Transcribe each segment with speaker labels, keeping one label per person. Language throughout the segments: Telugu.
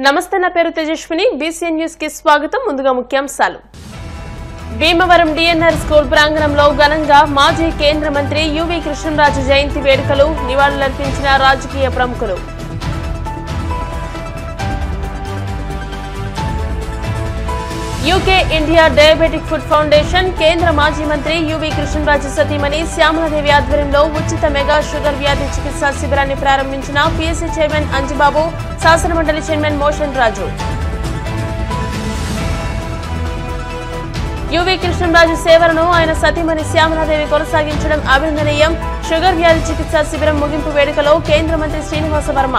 Speaker 1: నమస్తే, నా పేరు తేజస్విని. బీసీఎన్ న్యూస్ కి స్వాగతం. ముందుగా ముఖ్యాంశాలు. భీమవరం డిఎన్ఆర్ స్కూల్ ప్రాంగణంలో ఘనంగా మాజీ కేంద్ర మంత్రి యువి కృష్ణంరాజు జయంతి వేడుకలు, నివాళులర్పించిన రాజకీయ ప్రముఖులు. UK India diabetic foot foundation కేంద్ర మాజీ మంత్రి యువి కృష్ణంరాజు సతీమణి శ్యామలాదేవి ఆధ్వర్యంలో ఉచిత మెగా షుగర్ వ్యాధి చికిత్సా శిబిరాన్ని ప్రారంభించిన పీఎస్సీ చైర్మన్ అంజిబాబు, శాసనమండలి చైర్మన్ మోషన్ రాజు. యువి కృష్ణంరాజు సేవలను ఆయన సతీమణి శ్యామలాదేవి కొనసాగించడం అభినందనీయం. షుగర్ వ్యాధి చికిత్సా శిబిరం ముగింపు వేడుకలో కేంద్ర మంత్రి Srinivasa Varma.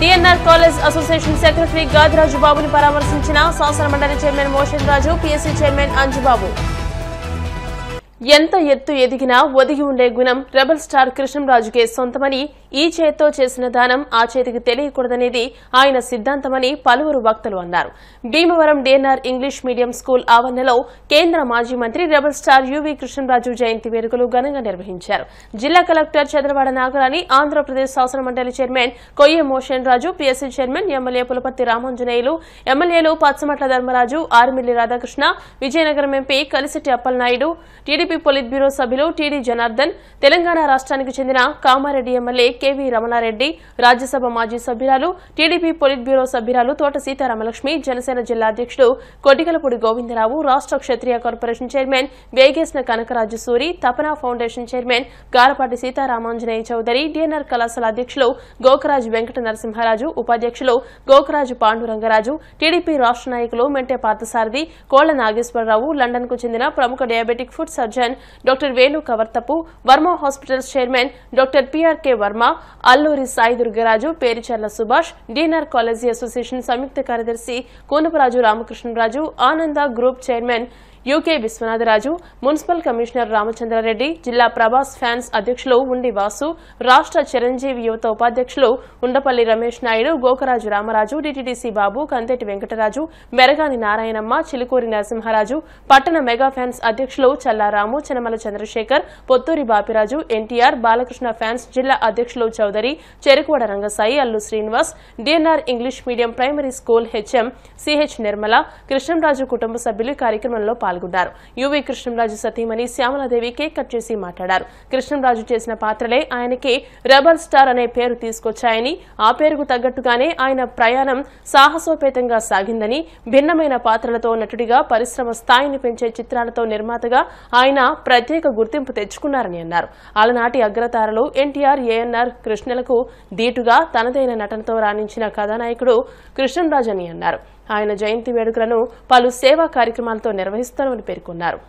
Speaker 1: DNR college association secretary Gadiraju బాబుని పరామర్శించిన శాసనమండలి chairman motion Raju, PSC chairman Anjibabu. ఎంత ఎత్తు ఎదిగినా ఒదిగి ఉండే గుణం రెబల్ స్టార్ కృష్ణంరాజుకే సొంతమని, ఈ చేత్తో చేసిన దానం ఆ చేతికి తెలియకూడదనేది ఆయన సిద్ధాంతమని పలువురు వక్తలు అన్నారు. Bhimavaram DNR English medium school ఆవరణలో కేంద్ర మాజీ మంత్రి రెబల్ స్టార్ యువి కృష్ణంరాజు జయంతి వేడుకలు ఘనంగా నిర్వహించారు. జిల్లా కలెక్టర్ చంద్రవాడ నాగరాణి, ఆంధ్రప్రదేశ్ శాసనమండలి chairman Koyya Moshen Raju, PSC chairman MLA Pulaparthi Ramanjaneyulu, ఎమ్మెల్యేలు Pachamatla Dharmaraju, Aramilli Radhakrishna, Vizianagaram MP Kalisetti Appalanaidu, TDP polit bureau సభ్యులు టీడీ జనార్దన్, తెలంగాణ రాష్ట్రానికి చెందిన కామారెడ్డి ఎమ్మెల్యే కేవీ రమణారెడ్డి, రాజ్యసభ మాజీ సభ్యురాలు, టీడీపీ పొలిట్ బ్యూరో సభ్యురాలు తోట సీతారామలక్ష్మి, జనసేన జిల్లా అధ్యక్షుడు కొడిగలపూడి గోవిందరావు, రాష్ట్ర Kshatriya corporation chairman Vegesna Kanakaraju Suri, Tapana foundation chairman Garapati Seetharamanjaneya Chowdary, DNR కళాశాల అధ్యక్షులు గోకరాజు వెంకట నరసింహరాజు, ఉపాధ్యక్షులు గోకరాజు పాండురంగరాజు, టీడీపీ రాష్ట్ర నాయకులు మెంటే పార్థసారథి, కోళ్ల నాగేశ్వరరావు, లండన్ కు చెందిన ప్రముఖ diabetic foot surgeon doctor Venu Kavarthapu, Varma hospitals chairman doctor PRK Varma, Alluri Sai Durgaraju, Pericharla Subhash, DNR college association సంయుక్త కార్యదర్శి Koonaparaju Ramakrishnaraju, Ananda group chairman UK Viswanatharaju, municipal commissioner Ramachandra Reddy, జిల్లా ప్రభాస్ ఫ్యాన్స్ అధ్యక్షులు ఉండి వాసు, రాష్ట్ర చిరంజీవి యువత ఉపాధ్యక్షులు ఉండపల్లి రమేష్ నాయుడు, గోకరాజు రామరాజు, డిటిడిసి బాబు, కంతెటి వెంకటరాజు, మెరగాని నారాయణమ్మ, చిలుకూరి నరసింహరాజు, పట్టణ మెగా ఫ్యాన్స్ అధ్యక్షులు చల్లారాము, చెనమల చంద్రశేఖర్, పొత్తూరి బాపిరాజు, ఎన్టీఆర్, బాలకృష్ణ ఫ్యాన్స్ జిల్లా అధ్యక్షులు Chowdary, Cherukuvada Rangasai, Allu Srinivas, DNR English medium primary school HM CH Nirmala, Krishnamraju కుటుంబ సభ్యులు కార్యక్రమంలో పాల్గొన్నారు. యువి కృష్ణంరాజు సతీమణి శ్యామలాదేవి కేక్ కట్ చేసి మాట్లాడారు. కృష్ణంరాజు చేసిన పాత్రలే ఆయనకి రెబల్ స్టార్ అనే పేరు తీసుకొచ్చాయని, ఆ పేరుకు తగ్గట్టుగానే ఆయన ప్రయాణం సాహసోపేతంగా సాగిందని, భిన్నమైన పాత్రలతో నటుడిగా పరిశ్రమ స్థాయిని పెంచే చిత్రాలతో నిర్మాతగా ఆయన ప్రత్యేక గుర్తింపు తెచ్చుకున్నారని అన్నారు. అలనాటి అగ్రతారలు ఎన్టీఆర్, ఏఎన్ఆర్, కృష్ణలకు దీటుగా తనదైన నటనతో రాణించిన కథానాయకుడు కృష్ణంరాజు అని అన్నారు. ఆయన జయంతి వేడుకలను పలు సేవా కార్యక్రమాలతో నిర్వహిస్తారని పేర్కొన్నారు.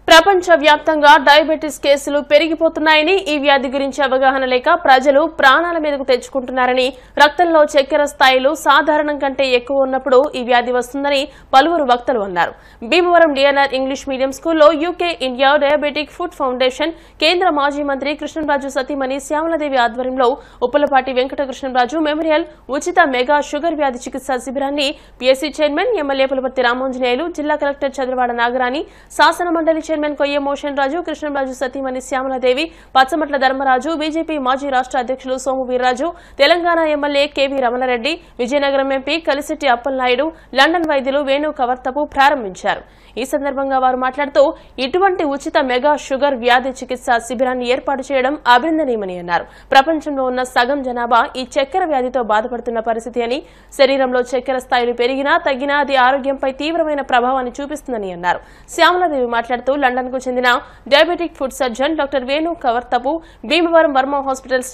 Speaker 1: ప్రపంచవ్యాప్తంగా డయాబెటిస్ కేసులు పెరిగిపోతున్నాయని, ఈ వ్యాధి గురించి అవగాహన లేక ప్రజలు ప్రాణాల మీదకు తెచ్చుకుంటున్నారని, రక్తంలో చక్కెర స్థాయిలు సాధారణం కంటే ఎక్కువ ఉన్నప్పుడు ఈ వ్యాధి వస్తుందని పలువురు వక్తలు అన్నారు. భీమవరం డిఎన్ఆర్ ఇంగ్లీష్ మీడియం స్కూల్లో UK India diabetic foot foundation కేంద్ర మాజీ మంత్రి కృష్ణంరాజు సతీమణి శ్యామలాదేవి ఆధ్వర్యంలో ఉప్పలపాటి వెంకటకృష్ణంరాజు మెమోరియల్ ఉచిత మెగా షుగర్ వ్యాధి చికిత్సా శిబిరాన్ని PSC chairman MLA Pulaparthi Ramanjaneyulu, జిల్లా కలెక్టర్ చంద్రవాడ నాగరాణి, శాసన మండలి చైర్మన్ కొయ్య మోషన్ రాజు, కృష్ణంరాజు సతీమణి శ్యామలాదేవి, పచ్చమట్ల ధర్మరాజు, బీజేపీ మాజీ రాష్ట్ర అధ్యక్షులు Somu Veerraju, Telangana MLA KV Ramana Reddy, Vizianagaram MP Kalisetti Appalanaidu, London వైద్యులు వేణు కవర్తపు ప్రారంభించారు. ఈ సందర్భంగా వారు మాట్లాడుతూ ఇటువంటి ఉచిత మెగా షుగర్ వ్యాధి చికిత్సా శిబిరాన్ని ఏర్పాటు చేయడం అభినందనీయమని అన్నారు. ప్రపంచంలో ఉన్న సగం జనాభా ఈ చక్కెర వ్యాధితో బాధపడుతున్న పరిస్థితి అని, శరీరంలో చక్కెర స్థాయిలు పెరిగినా తగ్గినా అది ఆరోగ్యంపై తీవ్రమైన ప్రభావాన్ని చూపిస్తుందని అన్నారు. శ్యామలాదేవి మాట్లాడుతూ లండన్ కు చెందిన diabetic foot surgeon doctor Venu Kavarthapu, Bhimavaram Varma hospitals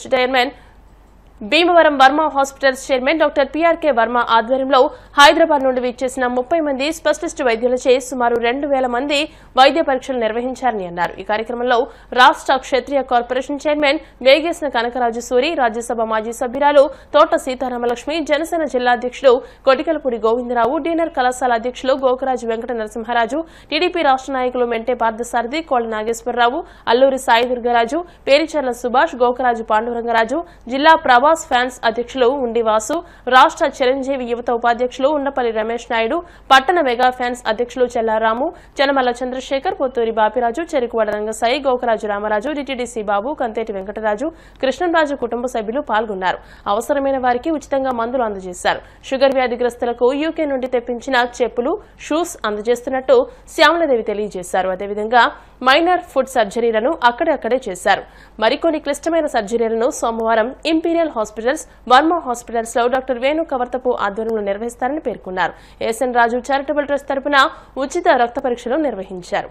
Speaker 1: chairman doctor PRK Varma ఆధ్వర్యంలో హైదరాబాద్ నుండి విచ్చేసిన 30 మంది స్పెషలిస్ట్ వైద్యులచే సుమారు 2000 మంది వైద్య పరీక్షలు నిర్వహించారని అన్నారు. ఈ కార్యక్రమంలో రాష్ట్ర క్షత్రియ కార్పొరేషన్ చైర్మన్ వేగేసిన కనకరాజు సూరి, రాజ్యసభ మాజీ సభ్యురాలు తోట సీతారామలక్ష్మి, జనసేన జిల్లా అధ్యక్షుడు కొటికలపూడి గోవిందరావు, డీనర్ కళాశాల అధ్యక్షులు గోకరాజు వెంకట నరసింహరాజు, టీడీపీ రాష్ట్ర నాయకులు మెంటే పార్థసారథి, కోళ్ల నాగేశ్వరరావు, అల్లూరి సాయి దుర్గరాజు, పేరిచర్ల సుభాష్, గోకరాజు పాండురంగరాజు, జిల్లా ప్రభాస్ ఫ్యాన్స్ అధ్యక్షులు ఉండి వాసు, రాష్ట్ర చిరంజీవి యువత ఉపాధ్యక్షులు ఉన్నపల్లి రమేష్ నాయుడు, పట్టణ మెగా ఫ్యాన్స్ అధ్యక్షులు చెల్లారాము, చనమల్ల చంద్రశేఖర్, పొత్తూరి బాపిరాజు, చెరుకువాడ రంగసాయి, గోకరాజు రామరాజు, డిటిడిసి బాబు, కంతేటి వెంకటరాజు, కృష్ణంరాజు కుటుంబ సభ్యులు పాల్గొన్నారు. అవసరమైన వారికి ఉచితంగా మందులు అందజేశారు. షుగర్ వ్యాధిగ్రస్తులకు యూకే నుండి తెప్పించిన చెప్పులు, షూస్ అందజేస్తున్నట్టు శ్యామలాదేవి తెలియజేశారు. అదేవిధంగా మైనర్ ఫుడ్ సర్జరీలను అక్కడే చేశారు. మరికొన్ని క్లిష్టమైన సర్జరీలను సోమవారం ఇంపీరియల్ హాస్పిటల్స్, వర్మ హాస్పిటల్స్ లో డాక్టర్ వేణు కవర్తపు ఆధ్వర్యంలో నిర్వహిస్తారని పేర్కొన్నారు. ఎస్ఎన్ రాజు చారిటబుల్ ట్రస్ట్ తరపున ఉచిత రక్త పరీక్షలు నిర్వహించారు.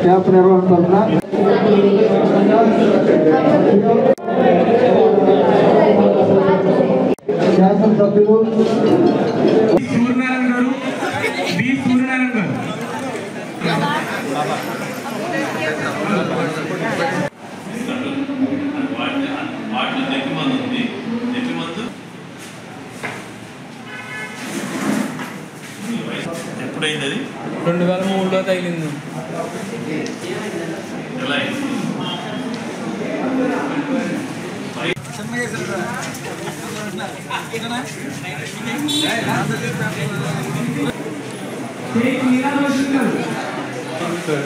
Speaker 2: క్యాంప్ నిర్వహణ తరఫున శాసనసభ్యులు సూర్యనారాయణ గారు, బి సూర్యనారాయణ గారు.
Speaker 3: ఎప్పుడైంది?
Speaker 4: 2003లో తగిలింది.
Speaker 3: ఎలా అయింది?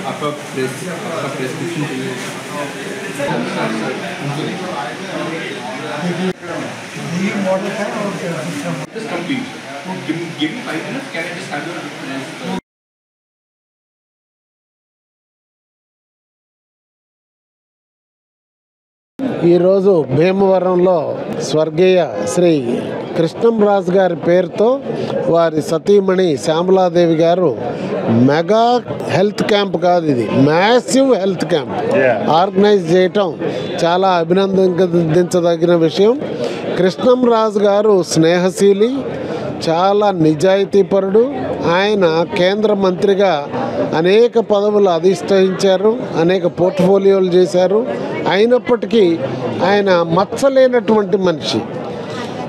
Speaker 4: आपका प्रेस्क्रिप्शन चाहिए? Just complete. Give me 5 minutes. Can I just have your?
Speaker 2: ఈరోజు భీమవరంలో స్వర్గీయ శ్రీ కృష్ణంరాజు గారి పేరుతో వారి సతీమణి శ్యామలాదేవి గారు మెగా హెల్త్ క్యాంప్ కాదు, ఇది మ్యాసివ్ హెల్త్ క్యాంప్ ఆర్గనైజ్ చేయటం చాలా అభినందించదగిన విషయం. కృష్ణంరాజు గారు స్నేహశీలి, చాలా నిజాయితీపరుడు. ఆయన కేంద్ర మంత్రిగా అనేక పదవులు అధిష్ఠించారు, అనేక పోర్ట్ఫోలియోలు చేశారు. అయినప్పటికీ ఆయన మచ్చలేనటువంటి మనిషి.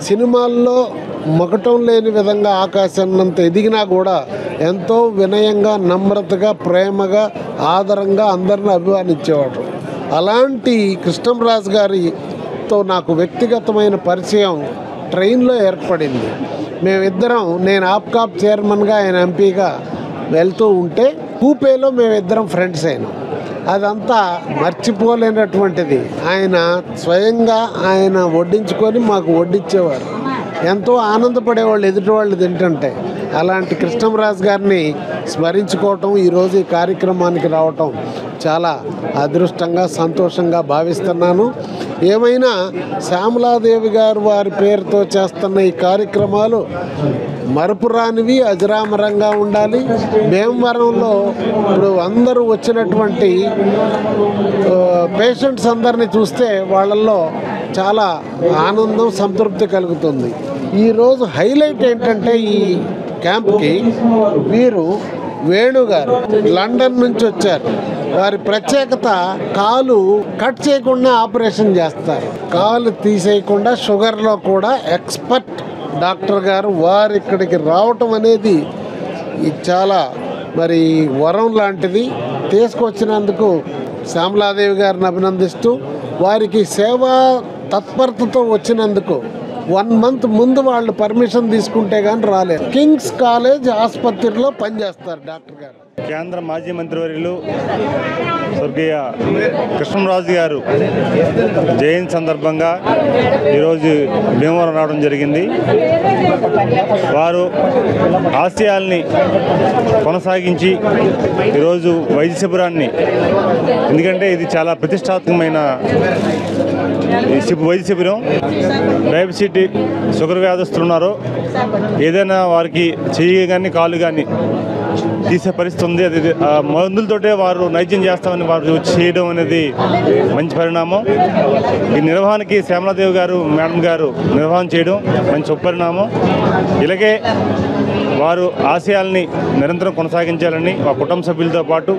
Speaker 2: సినిమాల్లో మొగటం లేని విధంగా ఆకాశాన్నంత ఎదిగినా కూడా ఎంతో వినయంగా, నమ్రతగా, ప్రేమగా, ఆదరంగా అందరిని అభిమానించేవాడు. అలాంటి కృష్ణంరాజు గారితో నాకు వ్యక్తిగతమైన పరిచయం ట్రైన్లో ఏర్పడింది. మేమిద్దరం, నేను ఆప్కాప్ చైర్మన్గా, ఆయన ఎంపీగా వెళ్తూ ఉంటే కూపేలో మేమిద్దరం ఫ్రెండ్స్ అయినాం. అదంతా మర్చిపోలేనటువంటిది. ఆయన స్వయంగా ఆయన వడ్డించుకొని మాకు వడ్డించేవారు. ఎంతో ఆనందపడేవాళ్ళు ఎదుటి వాళ్ళు తింటుంటే. అలాంటి కృష్ణంరాజు గారిని స్మరించుకోవటం, ఈరోజు ఈ కార్యక్రమానికి రావటం చాలా అదృష్టంగా సంతోషంగా భావిస్తున్నాను. ఏమైనా శ్యామలాదేవి గారు వారి పేరుతో చేస్తున్న ఈ కార్యక్రమాలు మరపురానివి, అజరామరంగా ఉండాలి. భీమవరంలో ఇప్పుడు అందరూ వచ్చినటువంటి పేషెంట్స్ అందరినీ చూస్తే వాళ్ళల్లో చాలా ఆనందం, సంతృప్తి కలుగుతుంది. ఈరోజు హైలైట్ ఏంటంటే ఈ క్యాంప్కి వీరు వేణుగారు లండన్ నుంచి వచ్చారు. వారి ప్రత్యేకత కాలు కట్ చేయకుండా ఆపరేషన్ చేస్తారు. కాలు తీసేయకుండా షుగర్లో కూడా ఎక్స్పర్ట్ డాక్టర్ గారు వారు ఇక్కడికి రావటం అనేది చాలా మరి వరం లాంటిది. తీసుకొచ్చినందుకు శ్యామలాదేవి గారిని అభినందిస్తూ, వారికి సేవా తత్పరతతో వచ్చినందుకు 1 month ముందు వాళ్ళు పర్మిషన్ తీసుకుంటే కానీ రాలేదు. కింగ్స్ కాలేజ్ ఆసుపత్రిలో పనిచేస్తారు డాక్టర్ గారు.
Speaker 3: కేంద్ర మాజీ మంత్రివర్యులు స్వర్గీయ కృష్ణంరాజు గారు జయంతి సందర్భంగా ఈరోజు భీమవరం రావడం జరిగింది. వారు ఆశయాల్ని కొనసాగించి ఈరోజు వైద్య శిబిరాన్ని, ఎందుకంటే ఇది చాలా ప్రతిష్టాత్మకమైన వైద్య శిబిరం. డయాబెటిస్, షుగర్ వ్యాధస్తులు ఉన్నారో ఏదైనా వారికి చెయ్యి కానీ కాలు కానీ తీసే పరిస్థితి ఉంది. అది మందులతోటే వారు నైజ్యం చేస్తామని వారు చేయడం అనేది మంచి పరిణామం. ఈ నిర్వహణకి శ్యామలాదేవి గారు మేడం గారు నిర్వహణ చేయడం మంచి పరిణామం. ఇలాగే వారు ఆశయాల్ని నిరంతరం కొనసాగించాలని ఆ కుటుంబ సభ్యులతో పాటు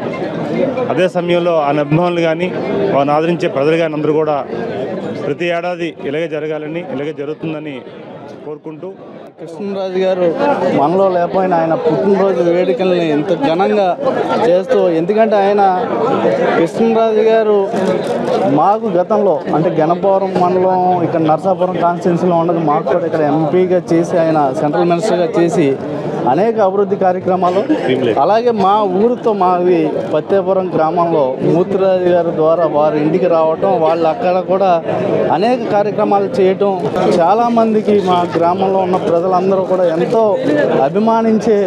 Speaker 3: అదే సమయంలో ఆ అభిమానులు కానీ వారిని ఆదరించే ప్రజలు కానీ అందరూ కూడా ప్రతి ఏడాది ఇలాగే జరగాలని, ఇలాగే జరుగుతుందని కోరుకుంటూ,
Speaker 5: కృష్ణంరాజు గారు మనలో లేకపోయినా ఆయన పుట్టినరోజు వేడుకల్ని ఎంత ఘనంగా చేస్తూ, ఎందుకంటే ఆయన కృష్ణంరాజు గారు మాకు గతంలో అంటే గణపవరం మండలం ఇక్కడ నరసాపురం కాన్స్టిట్యున్సీలో ఉండదు, మాకు కూడా ఇక్కడ ఎంపీగా చేసి ఆయన సెంట్రల్ మినిస్టర్గా చేసి అనేక అభివృద్ధి కార్యక్రమాలు, అలాగే మా ఊరితో మాది పత్తేపురం గ్రామంలో మూర్తిరాజు గారి ద్వారా వారి ఇంటికి రావటం, వాళ్ళు అక్కడ కూడా అనేక కార్యక్రమాలు చేయటం చాలామందికి మా గ్రామంలో ఉన్న ప్రజలందరూ కూడా ఎంతో అభిమానించే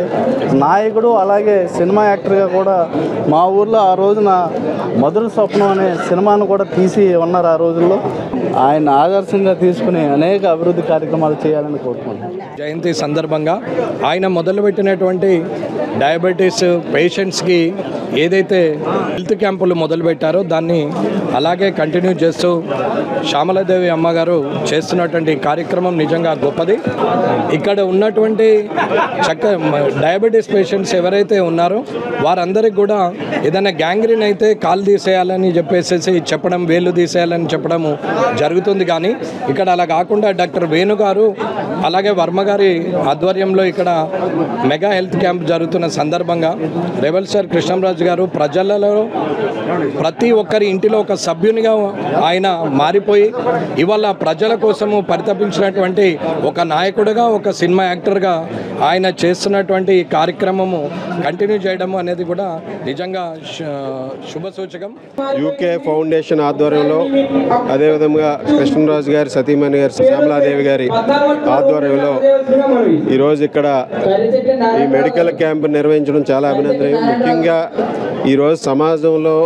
Speaker 5: నాయకుడు. అలాగే సినిమా యాక్టర్గా కూడా మా ఊర్లో ఆ రోజున మధుర స్వప్నం అనే సినిమాను కూడా తీసి ఉన్నారు. ఆ రోజుల్లో ఆయన ఆదర్శంగా తీసుకుని అనేక అభివృద్ధి కార్యక్రమాలు చేయాలని కోరుకుంటున్నాను.
Speaker 6: జయంతి సందర్భంగా ఆయన మొదలుపెట్టినటువంటి డయాబెటీస్ పేషెంట్స్కి ఏదైతే హెల్త్ క్యాంపులు మొదలుపెట్టారో దాన్ని అలాగే కంటిన్యూ చేస్తూ శ్యామలాదేవి అమ్మగారు చేస్తున్నటువంటి కార్యక్రమం నిజంగా గొప్పది. ఇక్కడ ఉన్నటువంటి డయాబెటీస్ పేషెంట్స్ ఎవరైతే ఉన్నారో వారందరికీ కూడా ఏదైనా గ్యాంగ్రీన్ అయితే కాలు తీసేయాలని చెప్పేసి చెప్పడం, వేళ్ళు తీసేయాలని చెప్పడము జరుగుతుంది. కానీ ఇక్కడ అలా కాకుండా డాక్టర్ వేణు గారు అలాగే వర్మ గారి ఆధ్వర్యంలో ఇక్కడ మెగా హెల్త్ క్యాంప్ జరుగుతున్న సందర్భంగా రెబల్ స్టార్ కృష్ణంరాజు గారు ప్రజలలో ప్రతి ఒక్కరి ఇంటిలో ఒక సభ్యునిగా ఆయన మారిపోయి ఇవాళ ప్రజల కోసము పరితపించినటువంటి ఒక నాయకుడిగా, ఒక సినిమా యాక్టర్గా ఆయన చేస్తున్నటువంటి కార్యక్రమము కంటిన్యూ చేయడము అనేది కూడా నిజంగా శుభసూచకం.
Speaker 7: యూకే ఫౌండేషన్ ఆధ్వర్యంలో, అదేవిధంగా కృష్ణంరాజు గారి సతీమణి గారి శ్యామలాదేవి గారి ఆధ్వర్యంలో ఈరోజు ఇక్కడ ఈ మెడికల్ క్యాంప్ నిర్వహించడం చాలా అభినందనీయం. ముఖ్యంగా ఈరోజు సమాజంలో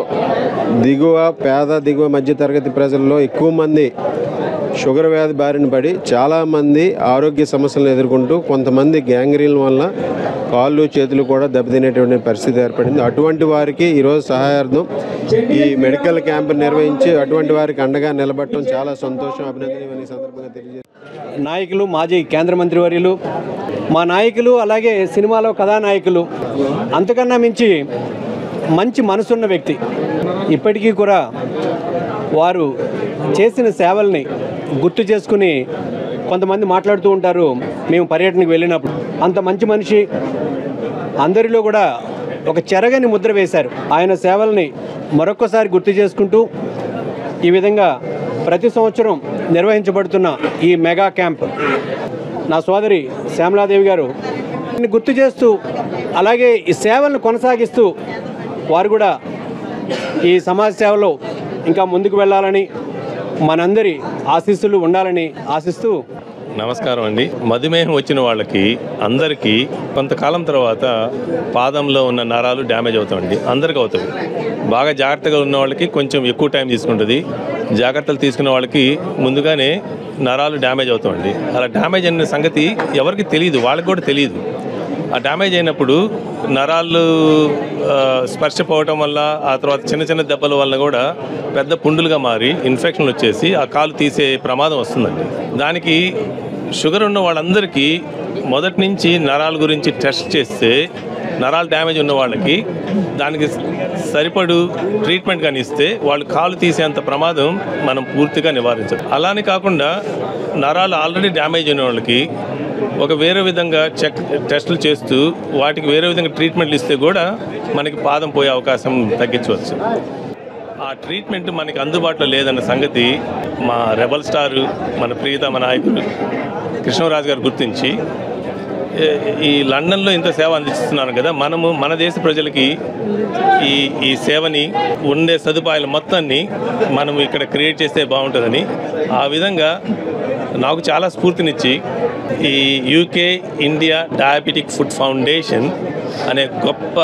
Speaker 7: పేద దిగువ మధ్యతరగతి ప్రజల్లో ఎక్కువ మంది షుగర్ వ్యాధి బారిన పడి చాలామంది ఆరోగ్య సమస్యలను ఎదుర్కొంటూ, కొంతమంది గ్యాంగ్రీన్ వల్ల కాళ్ళు చేతులు కూడా దెబ్బతినేటువంటి పరిస్థితి ఏర్పడింది. అటువంటి వారికి ఈరోజు సహాయార్థం ఈ మెడికల్ క్యాంప్ నిర్వహించి అటువంటి వారికి అండగా నిలబడటం చాలా సంతోషం, అభినందనీయమని సందర్భంగా తెలియజేస్తారు.
Speaker 8: నాయకులు, మాజీ కేంద్ర మంత్రివర్యులు, మా నాయకులు, అలాగే సినిమాలో కథానాయకులు, అంతకన్నా మించి మంచి మనసున్న వ్యక్తి. ఇప్పటికీ కూడా వారు చేసిన సేవల్ని గుర్తు చేసుకుని కొంతమంది మాట్లాడుతూ ఉంటారు మేము పర్యటనకు వెళ్ళినప్పుడు. అంత మంచి మనిషి, అందరిలో కూడా ఒక చెరగని ముద్ర వేశారు. ఆయన సేవల్ని మరొక్కసారి గుర్తు చేసుకుంటూ ఈ విధంగా ప్రతి సంవత్సరం నిర్వహించబడుతున్న ఈ మెగా క్యాంప్ నా సోదరి శ్యామలాదేవి గారు గుర్తు చేస్తూ, అలాగే ఈ సేవలను కొనసాగిస్తూ వారు కూడా ఈ సమాజ సేవలో ఇంకా ముందుకు వెళ్ళాలని మనందరి ఆశీస్సులు ఉండాలని ఆశిస్తూ
Speaker 9: నమస్కారం అండి. మధుమేహం వచ్చిన వాళ్ళకి అందరికీ కొంతకాలం తర్వాత పాదంలో ఉన్న నరాలు డ్యామేజ్ అవుతాయండి. అందరికీ అవుతుంది. బాగా జాగ్రత్తగా ఉన్న వాళ్ళకి కొంచెం ఎక్కువ టైం తీసుకుంటుంది. జాగ్రత్తలు తీసుకున్న వాళ్ళకి ముందుగానే నరాలు డ్యామేజ్ అవుతాయండి. అలా డ్యామేజ్ అయిన సంగతి ఎవరికి తెలియదు, వాళ్ళకి కూడా తెలియదు. ఆ డ్యామేజ్ అయినప్పుడు నరాలు స్పర్శపోవటం వల్ల, ఆ తర్వాత చిన్న చిన్న దెబ్బల వల్ల కూడా పెద్ద పుండులుగా మారి ఇన్ఫెక్షన్లు వచ్చేసి ఆ కాలు తీసే ప్రమాదం వస్తుందండి. దానికి షుగర్ ఉన్న వాళ్ళందరికీ మొదటి నుంచి నరాల గురించి టెస్ట్ చేస్తే నరాల డ్యామేజ్ ఉన్న వాళ్ళకి దానికి సరిపడు ట్రీట్మెంట్ కానీ ఇస్తే వాళ్ళు కాలు తీసేంత ప్రమాదం మనం పూర్తిగా నివారించదు. అలానే కాకుండా నరాలు ఆల్రెడీ డ్యామేజ్ అయిన వాళ్ళకి ఒక వేరే విధంగా టెస్టులు చేస్తూ వాటికి వేరే విధంగా ట్రీట్మెంట్లు ఇస్తే కూడా మనకి పాదం పోయే అవకాశం తగ్గించవచ్చు. ఆ ట్రీట్మెంట్ మనకి అందుబాటులో లేదన్న సంగతి మా రెబల్ స్టారు, మన ప్రియతమ నాయకులు కృష్ణరాజు గారు గుర్తించి ఈ లండన్లో ఇంత సేవ అందిస్తున్నాను కదా, మనము మన దేశ ప్రజలకి ఈ సేవని ఉండే సదుపాయాల మొత్తాన్ని మనం ఇక్కడ క్రియేట్ చేస్తే బాగుంటుందని ఆ విధంగా నాకు చాలా స్ఫూర్తినిచ్చి ఈ UK India diabetic foot foundation అనే గొప్ప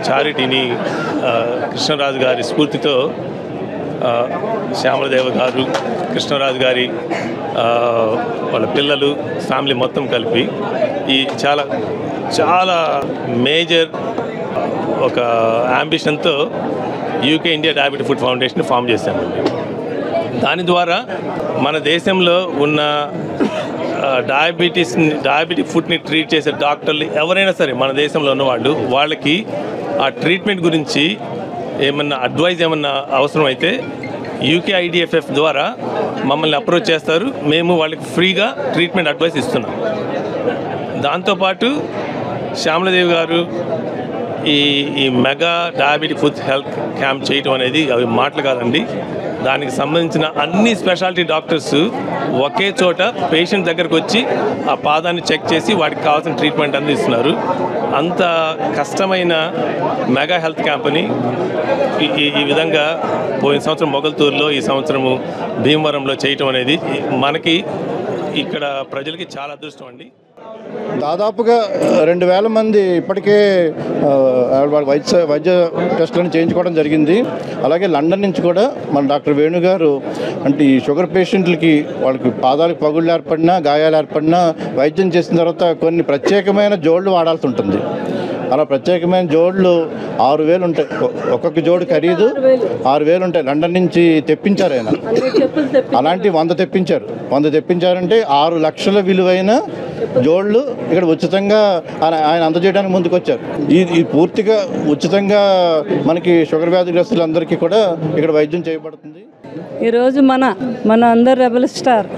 Speaker 9: చారిటీని కృష్ణరాజు గారి స్ఫూర్తితో శ్యామలదేవ గారు, కృష్ణరాజు గారి వాళ్ళ పిల్లలు, ఫ్యామిలీ మొత్తం కలిపి ఈ చాలా చాలా మేజర్ ఒక యాంబిషన్తో UK India diabetic foot foundation form చేశామండి. దాని ద్వారా మన దేశంలో ఉన్న డయాబెటిక్ ఫుడ్ని ట్రీట్ చేసే డాక్టర్లు ఎవరైనా సరే మన దేశంలో ఉన్నవాళ్ళు, వాళ్ళకి ఆ ట్రీట్మెంట్ గురించి ఏమన్నా అడ్వైజ్ ఏమన్నా అవసరం అయితే యూకే ఐడిఎఫ్ఎఫ్ ద్వారా మమ్మల్ని అప్రోచ్ చేస్తారు. మేము వాళ్ళకి ఫ్రీగా ట్రీట్మెంట్ అడ్వైస్ ఇస్తున్నాం. దాంతోపాటు శ్యామలదేవి గారు ఈ mega diabetic food health camp చేయటం అనేది అవి మాటలు కాదండి. దానికి సంబంధించిన అన్ని స్పెషాలిటీ డాక్టర్స్ ఒకే చోట పేషెంట్ దగ్గరకు వచ్చి ఆ పాదాన్ని చెక్ చేసి వాడికి కావాల్సిన ట్రీట్మెంట్ అందిస్తున్నారు. అంత కష్టమైన మెగా హెల్త్ క్యాంప్ని ఈ విధంగా పోయిన సంవత్సరం మొగల్తూరులో, ఈ సంవత్సరము భీమవరంలో చేయటం అనేది మనకి ఇక్కడ ప్రజలకి చాలా అదృష్టం అండి.
Speaker 10: దాదాపుగా 2000 మంది ఇప్పటికే వైద్య టెస్టులను చేయించుకోవడం జరిగింది. అలాగే లండన్ నుంచి కూడా మన డాక్టర్ వేణు గారు అంటే ఈ షుగర్ పేషెంట్లకి వాళ్ళకి పాదాలకు పగుళ్ళు ఏర్పడినా, గాయాలు ఏర్పడినా వైద్యం చేసిన తర్వాత కొన్ని ప్రత్యేకమైన జోళ్ళు వాడాల్సి ఉంటుంది. అలా ప్రత్యేకమైన జోళ్ళు 6000 ఉంటాయి. ఒక్కొక్క జోడు ఖరీదు 6000 ఉంటాయి. లండన్ నుంచి తెప్పించారు ఆయన. అలాంటి 100 తెప్పించారు. 100 తెప్పించారంటే 6 లక్షల విలువైన జోళ్ళు ఇక్కడ ఉచితంగా ఆయన అందజేయడానికి ముందుకు వచ్చారు. ఈ పూర్తిగా ఉచితంగా మనకి షుగర్ వ్యాధిగ్రస్తులందరికీ కూడా ఇక్కడ వైద్యం చేయబడుతుంది.
Speaker 11: ఈరోజు మన అందరు రెబల్ స్టార్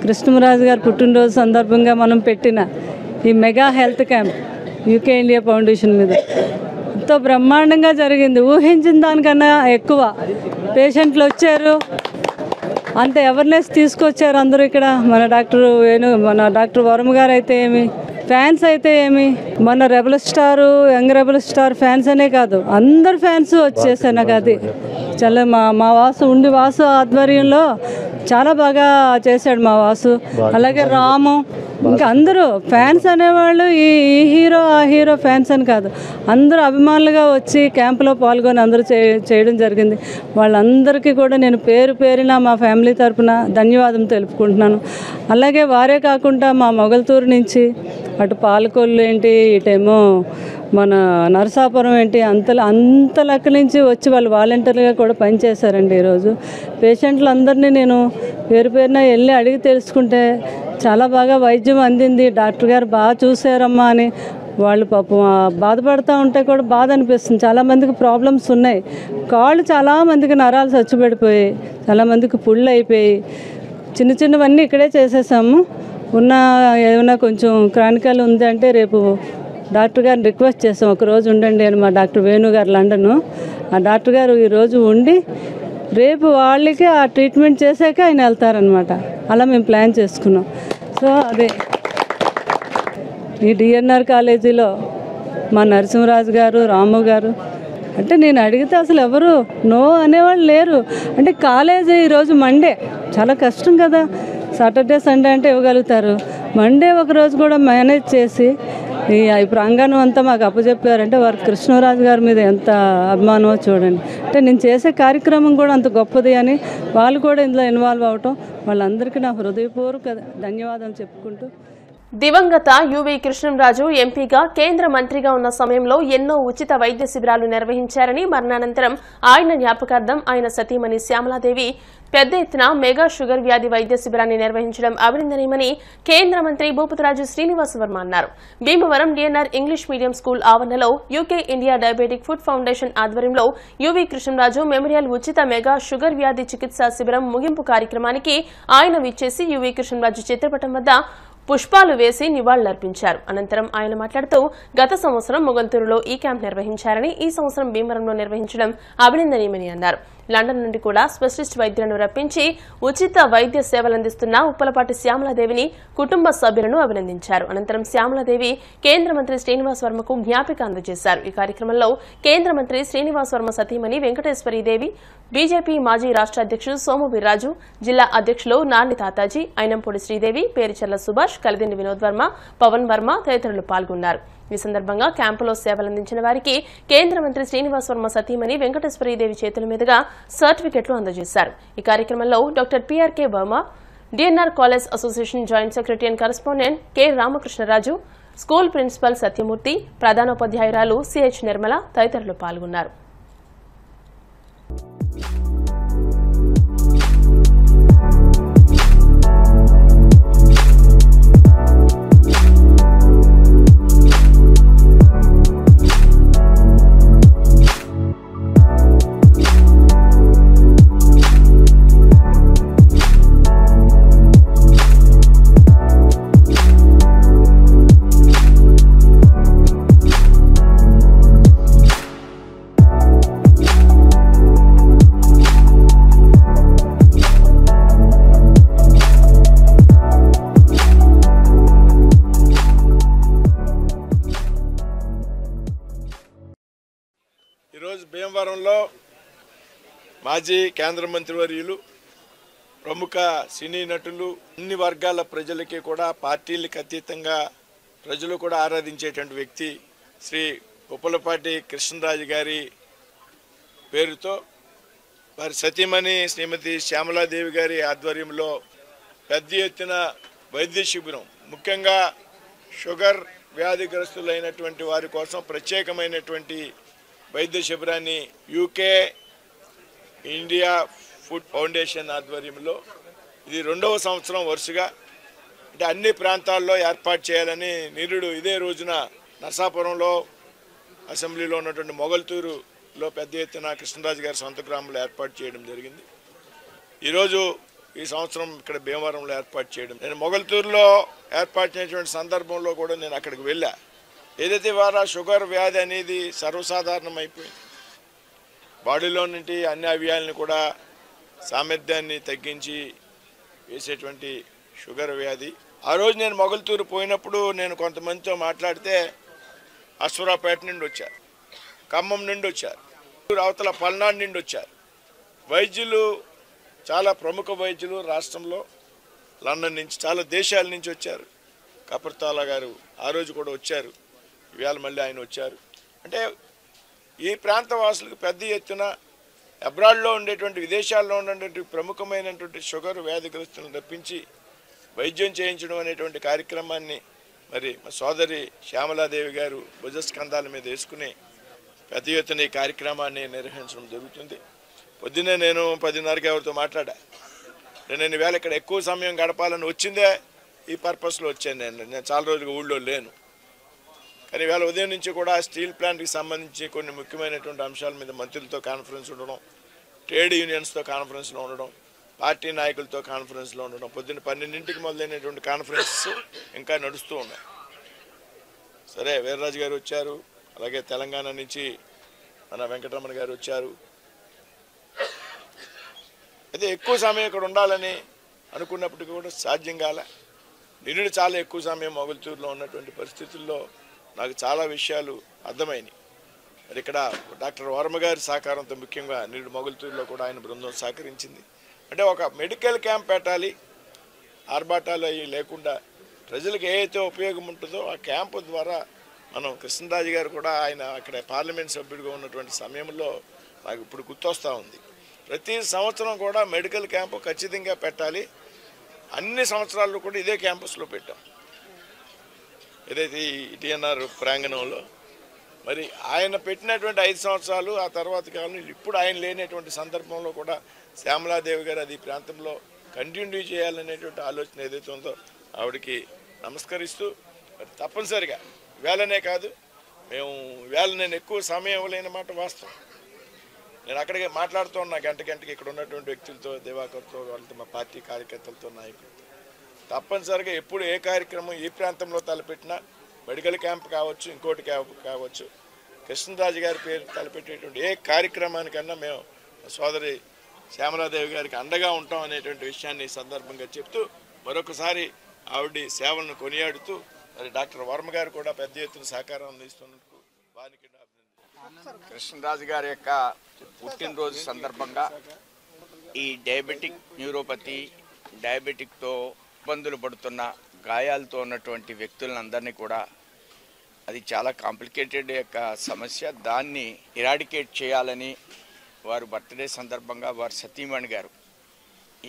Speaker 11: కృష్ణరాజు గారి పుట్టినరోజు సందర్భంగా మనం పెట్టిన ఈ mega health camp UK India foundation మీద ఎంతో బ్రహ్మాండంగా జరిగింది. ఊహించిన దానికన్నా ఎక్కువ పేషెంట్లు వచ్చారు, అంత అవేర్నెస్ తీసుకొచ్చారు అందరూ. ఇక్కడ మన డాక్టర్ వరమ గారు అయితే ఏమి, ఫ్యాన్స్ అయితే ఏమి, మన rebel star, young rebel star fans అనే కాదు అందరు ఫ్యాన్స్ వచ్చేసారు. నాకు అది చాలా మా వాసు ఆధ్వర్యంలో చాలా బాగా చేశాడు మా వాసు. అలాగే రాము, ఇంకా అందరూ ఫ్యాన్స్ అనేవాళ్ళు ఈ హీరో ఆ హీరో ఫ్యాన్స్ అని కాదు, అందరూ అభిమానులుగా వచ్చి క్యాంపులో పాల్గొని అందరూ చేయడం జరిగింది. వాళ్ళందరికీ కూడా నేను పేరున మా ఫ్యామిలీ తరఫున ధన్యవాదం తెలుపుకుంటున్నాను. అలాగే వారే కాకుండా మా మొగల్తూరు నుంచి అటు పాలకొల్లు ఏంటి, ఇటేమో మన నరసాపురం ఏంటి, అంత లెక్క నుంచి వచ్చి వాళ్ళు వాలంటీర్గా కూడా పనిచేశారండి. ఈరోజు పేషెంట్లందరినీ నేను పేరున వెళ్ళి అడిగి తెలుసుకుంటే చాలా బాగా వైద్యం అందింది, డాక్టర్ గారు బాగా చూశారమ్మా అని వాళ్ళు పాపం బాధపడుతూ ఉంటే కూడా బాధ అనిపిస్తుంది. చాలామందికి ప్రాబ్లమ్స్ ఉన్నాయి. కాళ్ళు చాలామందికి నరాలు చచ్చిపడిపోయి, చాలామందికి పుళ్ళు అయిపోయి, చిన్నవన్నీ ఇక్కడే చేసేసాము. ఏమైనా కొంచెం క్రానికల్ ఉంది అంటే రేపు డాక్టర్ గారిని రిక్వెస్ట్ చేసాం ఒకరోజు ఉండండి అని. మా డాక్టర్ వేణు గారు లండను, ఆ డాక్టర్ గారు ఈరోజు ఉండి రేపు వాళ్ళకి ఆ ట్రీట్మెంట్ చేశాక ఆయన వెళ్తారనమాట. అలా మేము ప్లాన్ చేసుకున్నాం. సో అదే ఈ డిఎన్ఆర్ కాలేజీలో మా నరసింహరాజు గారు, రాము గారు, అంటే నేను అడిగితే అసలు ఎవరు నో అనేవాళ్ళు లేరు. అంటే కాలేజీ ఈరోజు మండే చాలా కష్టం కదా, సాటర్డే సండే అంటే ఇవ్వగలుగుతారు. మండే ఒకరోజు కూడా మేనేజ్ చేసి ఈ ప్రాంగణం అంతా మాకు అప్పచెప్పారంటే వారు కృష్ణరాజు గారి మీద ఎంత అభిమానమో చూడండి. అంటే నేను చేసే కార్యక్రమం కూడా అంత గొప్పది అని వాళ్ళు కూడా ఇందులో ఇన్వాల్వ్ అవటం, వాళ్ళందరికీ నా హృదయపూర్వక ధన్యవాదాలు చెప్పుకుంటూ.
Speaker 1: దివంగత యువి కృష్ణంరాజు ఎంపీగా కేంద్ర మంత్రిగా ఉన్న సమయంలో ఎన్నో ఉచిత వైద్య శిబిరాలు నిర్వహించారని, మరణానంతరం ఆయన జ్ఞాపకార్థం ఆయన సతీమణి శ్యామలాదేవి పెద్ద ఎత్తున మెగా షుగర్ వ్యాధి వైద్య శిబిరాన్ని నిర్వహించడం అభినందనీయమని కేంద్ర మంత్రి భూపతిరాజు శ్రీనివాస్ వర్మ అన్నారు. Bhimavaram DNR English medium school ఆవరణలో UK India diabetic foot foundation ఆధ్వర్యంలో యువి కృష్ణంరాజు మెమోరియల్ ఉచిత మెగా షుగర్ వ్యాధి చికిత్సా శిబిరం ముగింపు కార్యక్రమానికి ఆయన విచ్చేసి యువి కృష్ణంరాజు చిత్రపటం వద్ద పుష్పాలు వేసి నివాళులర్పించారు. అనంతరం ఆయన మాట్లాడుతూ గత సంవత్సరం మొగల్తూరులో ఈ క్యాంప్ నిర్వహించారని, ఈ సంవత్సరం భీమవరంలో నిర్వహించడం అభినందనీయమని అన్నారు. లండన్ నుండి కూడా స్పెషలిస్ట్ వైద్యులను రప్పించి ఉచిత వైద్య సేవలందిస్తున్న ఉప్పలపాటి శ్యామలాదేవిని కుటుంబ సభ్యులను అభినందించారు. అనంతరం శ్యామలాదేవి కేంద్ర మంత్రి శ్రీనివాస్ వర్మకు జ్ఞాపిక అందజేశారు. ఈ కార్యక్రమంలో కేంద్ర మంత్రి శ్రీనివాస్ వర్మ సతీమణి వెంకటేశ్వరీదేవి, బీజేపీ మాజీ రాష్ట్ర అధ్యక్షుడు సోము వీర్రాజు, జిల్లా అధ్యక్షులు నార్ని తాతాజీ, ఐనంపూడి శ్రీదేవి, పేరిచెర్ల సుభాష్, కలిదిండి వినోద్ వర్మ, పవన్ వర్మ తదితరులు పాల్గొన్నారు. ఈ సందర్భంగా క్యాంపులో సేవలందించిన వారికి కేంద్ర మంత్రి శ్రీనివాస్ వర్మ సతీమణి వెంకటేశ్వరీదేవి చేతుల మీదుగా సర్టిఫికెట్లు అందజేశారు. ఈ కార్యక్రమంలో doctor PRK Varma, DNR college association joint secretary and correspondent K Ramakrishnaraju, school principal Satyamurthy, ప్రధానోపాధ్యాయురాలు సిహెచ్ నిర్మల తదితరులు పాల్గొన్నారు.
Speaker 12: ఈరోజు భీమవరంలో మాజీ కేంద్ర మంత్రివర్యులు, ప్రముఖ సినీ నటులు, అన్ని వర్గాల ప్రజలకి కూడా పార్టీలకు అతీతంగా ప్రజలు కూడా ఆరాధించేటువంటి వ్యక్తి శ్రీ ఉప్పలపాటి కృష్ణరాజు గారి పేరుతో వారి సతీమణి శ్రీమతి శ్యామలాదేవి గారి ఆధ్వర్యంలో పెద్ద ఎత్తున వైద్య శిబిరం, ముఖ్యంగా షుగర్ వ్యాధిగ్రస్తులైనటువంటి వారి కోసం ప్రత్యేకమైనటువంటి వైద్య శిబిరాన్ని యూకే ఇండియా ఫుడ్ ఫౌండేషన్ ఆధ్వర్యంలో ఇది 2వ సంవత్సరం వరుసగా అంటే అన్ని ప్రాంతాల్లో ఏర్పాటు చేయాలని నిరుడు ఇదే రోజున నరసాపురంలో అసెంబ్లీలో ఉన్నటువంటి మొగల్తూరులో పెద్ద ఎత్తున కృష్ణరాజు గారి సొంత గ్రామంలో ఏర్పాటు చేయడం జరిగింది. ఈరోజు ఈ సంవత్సరం ఇక్కడ భీమవరంలో ఏర్పాటు చేయడం, నేను మొగల్తూరులో ఏర్పాటు చేసినటువంటి సందర్భంలో కూడా నేను అక్కడికి వెళ్ళా. ఏదైతే వారా షుగర్ వ్యాధి అనేది సర్వసాధారణం అయిపోయింది, బాడీలో నుండి అన్ని అవయవాలను కూడా సామర్థ్యాన్ని తగ్గించి వేసేటువంటి షుగర్ వ్యాధి. ఆ రోజు నేను మొగల్తూరు పోయినప్పుడు నేను కొంతమందితో మాట్లాడితే అశ్వరాపేట నుండి వచ్చారు, ఖమ్మం నుండి వచ్చారు, అవతల పల్నాడు నుండి వచ్చారు. వైద్యులు చాలా ప్రముఖ వైద్యులు రాష్ట్రంలో, లండన్ నుంచి చాలా దేశాల నుంచి వచ్చారు. కపర్తాల గారు ఆ రోజు కూడా వచ్చారు, ఇవాళ మళ్ళీ ఆయన వచ్చారు. అంటే ఈ ప్రాంత వాసులకు పెద్ద ఎత్తున అబ్రాడ్లో ఉండేటువంటి విదేశాల్లో ఉన్నటువంటి ప్రముఖమైనటువంటి షుగర్ వ్యాధిగ్రస్తులను రప్పించి వైద్యం చేయించడం అనేటువంటి కార్యక్రమాన్ని మరి మా సోదరి శ్యామలాదేవి గారు భుజస్కంధాల మీద వేసుకుని పెద్ద ఎత్తున ఈ కార్యక్రమాన్ని నిర్వహించడం జరుగుతుంది. పొద్దున్నే నేను 10:30కి ఎవరితో మాట్లాడా, నేను ఈవేళ ఇక్కడ ఎక్కువ సమయం గడపాలని వచ్చిందే ఈ పర్పస్లో వచ్చాను. నేను చాలా రోజులుగా ఊళ్ళో లేను, కానీ ఈవేళ ఉదయం నుంచి కూడా స్టీల్ ప్లాంట్కి సంబంధించి కొన్ని ముఖ్యమైనటువంటి అంశాల మీద మంత్రులతో కాన్ఫరెన్స్ ఉండడం, ట్రేడ్ యూనియన్స్తో కాన్ఫరెన్స్లో ఉండడం, పార్టీ నాయకులతో కాన్ఫరెన్స్లో ఉండడం, పొద్దున్న 12ంటికి మొదలైనటువంటి కాన్ఫరెన్స్ ఇంకా నడుస్తూ ఉన్నాయి. సరే, వీర్రాజు గారు వచ్చారు, అలాగే తెలంగాణ నుంచి మన వెంకటరమణ గారు వచ్చారు. అయితే ఎక్కువ సమయం ఇక్కడ ఉండాలని అనుకున్నప్పటికీ కూడా సాధ్యం కాల. నిన్నుడు చాలా ఎక్కువ సమయం మొగల్తూరులో ఉన్నటువంటి పరిస్థితుల్లో నాకు చాలా విషయాలు అర్థమైనాయి. మరి ఇక్కడ డాక్టర్ వర్మ గారి సహకారంతో ముఖ్యంగా నిరుడు మొగులుతూరులో కూడా ఆయన బృందం సహకరించింది. అంటే ఒక మెడికల్ క్యాంప్ పెట్టాలి, ఆర్భాటాలు అవి లేకుండా ప్రజలకు ఏదైతే ఉపయోగం ఉంటుందో ఆ క్యాంపు ద్వారా మనం కృష్ణరాజు గారు కూడా ఆయన అక్కడ పార్లమెంట్ సభ్యుడిగా ఉన్నటువంటి సమయంలో నాకు ఇప్పుడు గుర్తొస్తూ ఉంది. ప్రతి సంవత్సరం కూడా మెడికల్ క్యాంపు ఖచ్చితంగా పెట్టాలి. అన్ని సంవత్సరాల్లో కూడా ఇదే క్యాంపస్లో పెట్టాం, ఏదైతే ఈ టిఎన్ఆర్ ప్రాంగణంలో. మరి ఆయన పెట్టినటువంటి 5 సంవత్సరాలు ఆ తర్వాత కాలం ఇప్పుడు ఆయన లేనటువంటి సందర్భంలో కూడా శ్యామలాదేవి గారు అది ప్రాంతంలో కంటిన్యూ చేయాలనేటువంటి ఆలోచన ఏదైతే ఉందో ఆవిడకి నమస్కరిస్తూ మరి తప్పనిసరిగా వేళనే కాదు, నేను ఎక్కువ సమయం ఇవ్వలేని మాట వాస్తవం. నేను అక్కడికి మాట్లాడుతూ ఉన్నా గంటకి ఇక్కడ ఉన్నటువంటి వ్యక్తులతో, దివాకర్తో, వాళ్ళతో, మా పార్టీ కార్యకర్తలతో, నాయకులతో తప్పనిసరిగా ఎప్పుడు ఏ కార్యక్రమం ఈ ప్రాంతంలో తలపెట్టినా మెడికల్ క్యాంప్ కావచ్చు, ఇంకోటి క్యాంప్ కావచ్చు, కృష్ణరాజు గారి పేరు తలపెట్టేటువంటి ఏ కార్యక్రమానికన్నా మేము సోదరి శ్యామలాదేవి గారికి అండగా ఉంటాం అనేటువంటి విషయాన్ని ఈ సందర్భంగా చెప్తూ మరొకసారి ఆవిడ సేవలను కొనియాడుతూ మరి డాక్టర్ వర్మ గారు కూడా పెద్ద ఎత్తున సహకారం అందిస్తున్నందుకు వారికి
Speaker 13: కృష్ణరాజు గారి యొక్క పుట్టినరోజు సందర్భంగా ఈ డయాబెటిక్ న్యూరోపతి, డయాబెటిక్తో ఇబ్బందులు పడుతున్న గాయాలతో ఉన్నటువంటి వ్యక్తులందరినీ కూడా, అది చాలా కాంప్లికేటెడ్ యొక్క సమస్య, దాన్ని ఇరాడికేట్ చేయాలని వారు బర్త్డే సందర్భంగా వారి సతీమణి గారు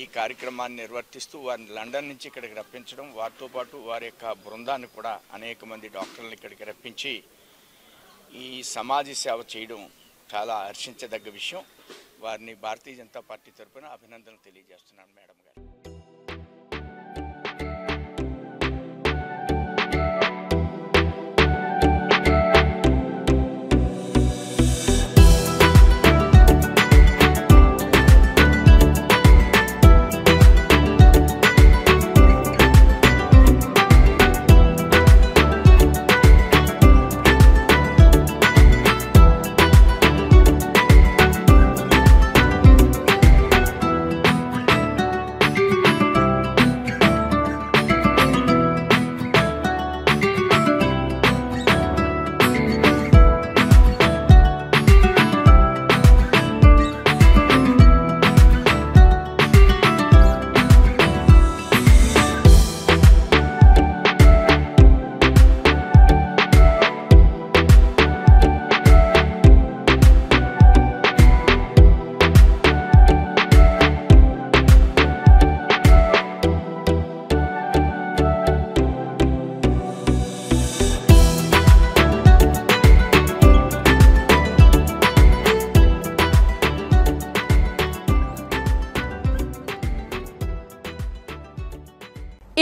Speaker 13: ఈ కార్యక్రమాన్ని నిర్వర్తిస్తూ వారిని లండన్ నుంచి ఇక్కడికి రప్పించడం, వారితో పాటు వారి యొక్క బృందాన్ని కూడా అనేక మంది డాక్టర్లను ఇక్కడికి రప్పించి ఈ సమాజ సేవ చేయడం చాలా హర్షించదగ్గ విషయం. వారిని భారతీయ జనతా పార్టీ తరఫున అభినందనలు తెలియజేస్తున్నాను మేడం గారు.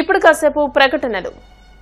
Speaker 1: ఇప్పుడు కాసేపు ప్రకటనలు.